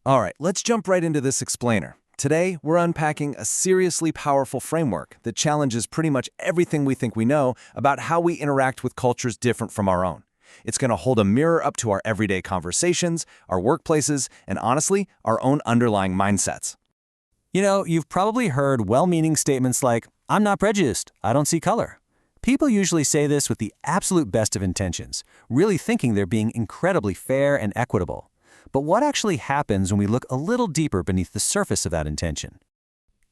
All right, let's jump right into this explainer. Today, we're unpacking a seriously powerful framework that challenges pretty much everything we think we know about how we interact with cultures different from our own. It's going to hold a mirror up to our everyday conversations, our workplaces, and honestly, our own underlying mindsets. You've probably heard well-meaning statements like, "I'm not prejudiced, I don't see color." People usually say this with the absolute best of intentions, really thinking they're being incredibly fair and equitable. But what actually happens when we look a little deeper beneath the surface of that intention?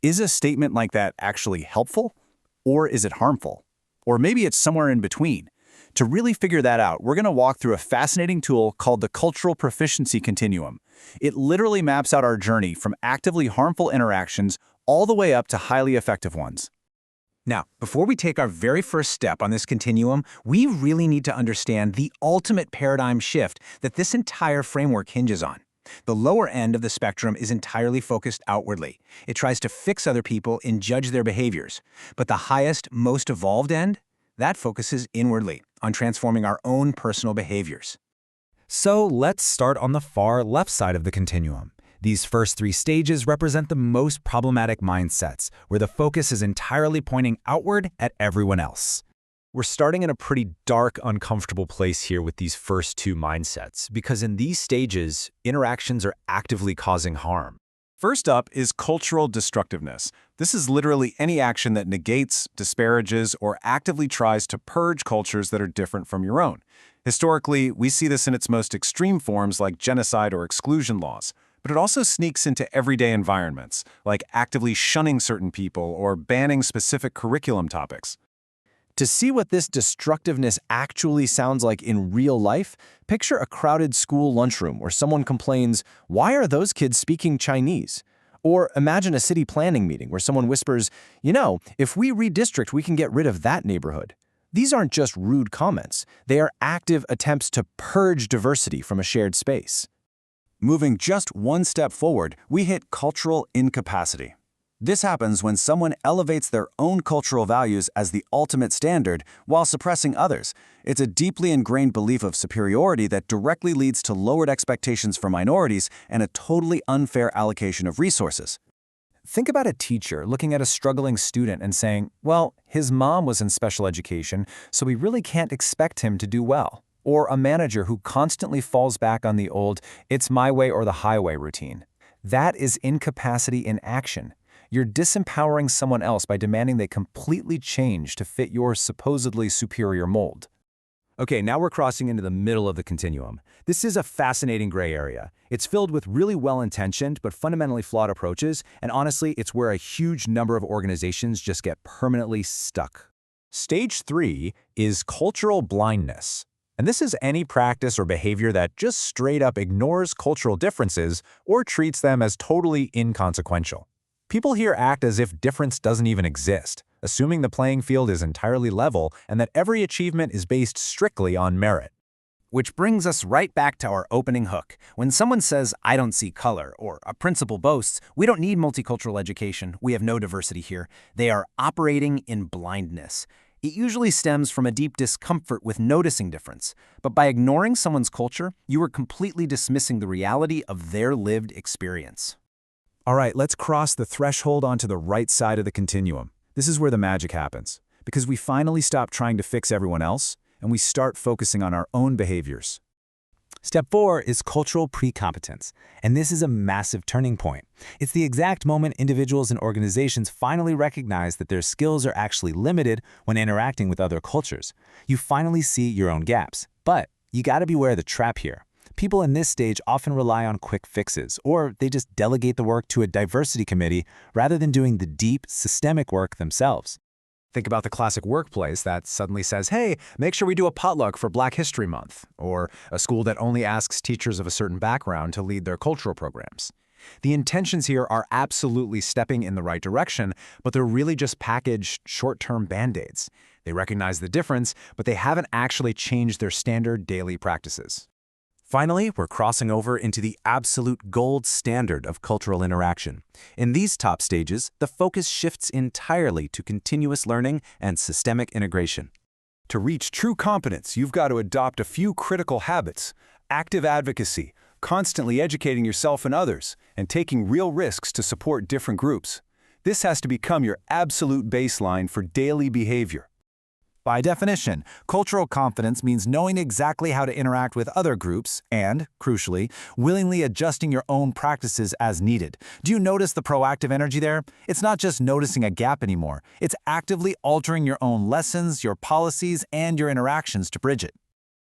Is a statement like that actually helpful? Or is it harmful? Or maybe it's somewhere in between. To really figure that out, we're going to walk through a fascinating tool called the Cultural Proficiency Continuum. It literally maps out our journey from actively harmful interactions all the way up to highly effective ones. Now, before we take our very first step on this continuum, we really need to understand the ultimate paradigm shift that this entire framework hinges on. The lower end of the spectrum is entirely focused outwardly. It tries to fix other people and judge their behaviors. But the highest, most evolved end? That focuses inwardly, on transforming our own personal behaviors. So let's start on the far left side of the continuum. These first three stages represent the most problematic mindsets, where the focus is entirely pointing outward at everyone else. We're starting in a pretty dark, uncomfortable place here with these first two mindsets, because in these stages, interactions are actively causing harm. First up is cultural destructiveness. This is literally any action that negates, disparages, or actively tries to purge cultures that are different from your own. Historically, we see this in its most extreme forms like genocide or exclusion laws. But it also sneaks into everyday environments, like actively shunning certain people or banning specific curriculum topics. To see what this destructiveness actually sounds like in real life, picture a crowded school lunchroom where someone complains, "Why are those kids speaking Chinese?" Or imagine a city planning meeting where someone whispers, "If we redistrict, we can get rid of that neighborhood." These aren't just rude comments. They are active attempts to purge diversity from a shared space. Moving just one step forward, we hit cultural incapacity. This happens when someone elevates their own cultural values as the ultimate standard while suppressing others. It's a deeply ingrained belief of superiority that directly leads to lowered expectations for minorities and a totally unfair allocation of resources. Think about a teacher looking at a struggling student and saying, "Well, his mom was in special education, so we really can't expect him to do well." Or a manager who constantly falls back on the old "it's my way or the highway" routine. That is incapacity in action. You're disempowering someone else by demanding they completely change to fit your supposedly superior mold. Okay, now we're crossing into the middle of the continuum. This is a fascinating gray area. It's filled with really well-intentioned but fundamentally flawed approaches, and honestly, it's where a huge number of organizations just get permanently stuck. Stage 3 is cultural blindness. And this is any practice or behavior that just straight up ignores cultural differences or treats them as totally inconsequential. People here act as if difference doesn't even exist, assuming the playing field is entirely level and that every achievement is based strictly on merit. Which brings us right back to our opening hook. When someone says, "I don't see color," or a principal boasts, "We don't need multicultural education, we have no diversity here," they are operating in blindness. It usually stems from a deep discomfort with noticing difference, but by ignoring someone's culture, you are completely dismissing the reality of their lived experience. All right, let's cross the threshold onto the right side of the continuum. This is where the magic happens, because we finally stop trying to fix everyone else, and we start focusing on our own behaviors. Step 4 is cultural precompetence, and this is a massive turning point. It's the exact moment individuals and organizations finally recognize that their skills are actually limited when interacting with other cultures. You finally see your own gaps, but you gotta beware of the trap here. People in this stage often rely on quick fixes, or they just delegate the work to a diversity committee rather than doing the deep, systemic work themselves. Think about the classic workplace that suddenly says, "Hey, make sure we do a potluck for Black History Month," or a school that only asks teachers of a certain background to lead their cultural programs. The intentions here are absolutely stepping in the right direction, but they're really just packaged short-term band-aids. They recognize the difference, but they haven't actually changed their standard daily practices. Finally, we're crossing over into the absolute gold standard of cultural interaction. In these top stages, the focus shifts entirely to continuous learning and systemic integration. To reach true competence, you've got to adopt a few critical habits: active advocacy, constantly educating yourself and others, and taking real risks to support different groups. This has to become your absolute baseline for daily behavior. By definition, cultural competence means knowing exactly how to interact with other groups and, crucially, willingly adjusting your own practices as needed. Do you notice the proactive energy there? It's not just noticing a gap anymore. It's actively altering your own lessons, your policies, and your interactions to bridge it.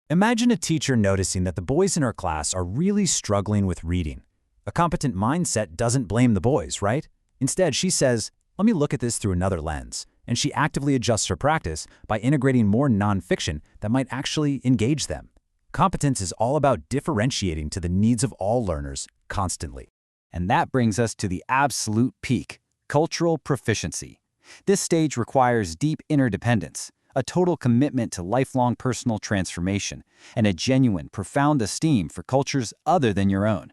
Imagine a teacher noticing that the boys in her class are really struggling with reading. A competent mindset doesn't blame the boys, right? Instead, she says, "Let me look at this through another lens." And she actively adjusts her practice by integrating more nonfiction that might actually engage them. Competence is all about differentiating to the needs of all learners constantly. And that brings us to the absolute peak, cultural proficiency. This stage requires deep interdependence, a total commitment to lifelong personal transformation, and a genuine, profound esteem for cultures other than your own.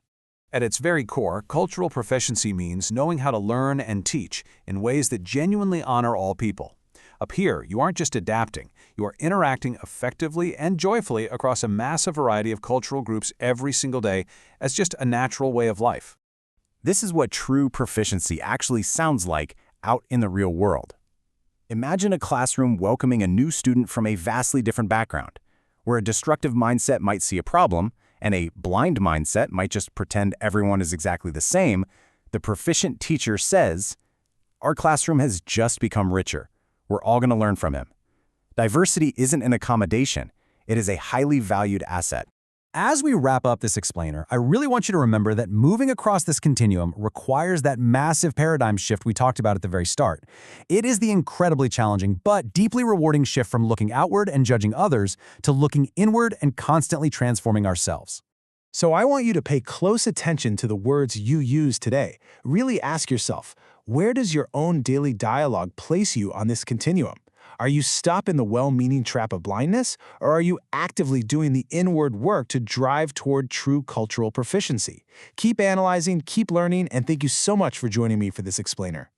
At its very core, cultural proficiency means knowing how to learn and teach in ways that genuinely honor all people. Up here, you aren't just adapting, you are interacting effectively and joyfully across a massive variety of cultural groups every single day as just a natural way of life. This is what true proficiency actually sounds like out in the real world. Imagine a classroom welcoming a new student from a vastly different background, where a destructive mindset might see a problem, and a blind mindset might just pretend everyone is exactly the same. The proficient teacher says, "Our classroom has just become richer. We're all going to learn from him." Diversity isn't an accommodation. It is a highly valued asset. As we wrap up this explainer, I really want you to remember that moving across this continuum requires that massive paradigm shift we talked about at the very start. It is the incredibly challenging but deeply rewarding shift from looking outward and judging others to looking inward and constantly transforming ourselves. So I want you to pay close attention to the words you use today. Really ask yourself, where does your own daily dialogue place you on this continuum? Are you stuck in the well-meaning trap of blindness, or are you actively doing the inward work to drive toward true cultural proficiency? Keep analyzing, keep learning, and thank you so much for joining me for this explainer.